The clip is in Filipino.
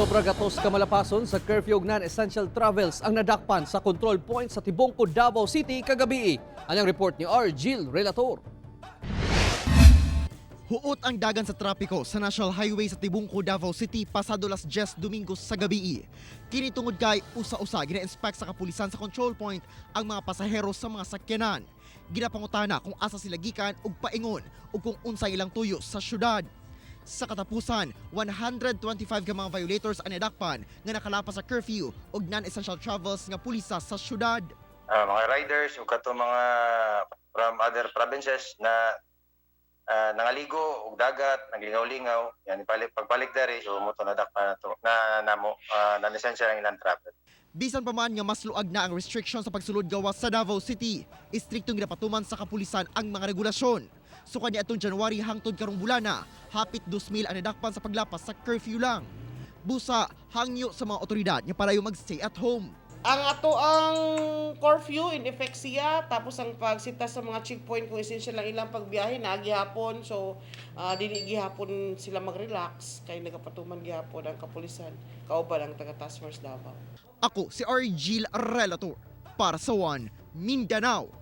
Sobra gatos kamalapason sa curfew ug non-essential travels ang nadakpan sa control point sa Tibungco, Davao City kagabi. Anyang report ni R. Gil Relator. Huot ang dagan sa trapiko sa National Highway sa Tibungco, Davao City pasado las 10 Domingo sa gabi. Kini tungod kay usa-usa gina-inspect sa kapulisan sa control point ang mga pasahero sa mga sakyanan. Ginapangutana kung asa sila gikan ug paingon ug kung unsay ilang tuyo sa syudad. Sa katapusan, 125 ka mga violators ang nadakpan nga nakalapas sa curfew ug non-essential travels nga pulisa sa syudad. Mga riders ug kato mga from other provinces na nangaligo og dagat, naglingaw-lingaw, yan pagbalik dere so mo to nadakpan nato na namo non-essential ang ilang travel. Bisan pa man nga mas luag na ang restriction sa pagsulod gawas sa Davao City, istriktong ginapatuman sa kapulisan ang mga regulasyon. So kani atong January hangtod karong bulana, hapit 2,000 ang nadakpan sa paglapas sa curfew lang. Busa, hangyo sa mga otoridad nga parayo mag-stay at home. Ang ato ang curfew in effect siya, tapos ang pagsita sa mga checkpoint kung essential lang ilang pagbiyahe na gihapon, so dili gihapon sila mag-relax kay nagapatuman gihapon ang kapulisan kauban ang taga Task Force Davao. Ako si R. Gil Relator para sa One Mindanao.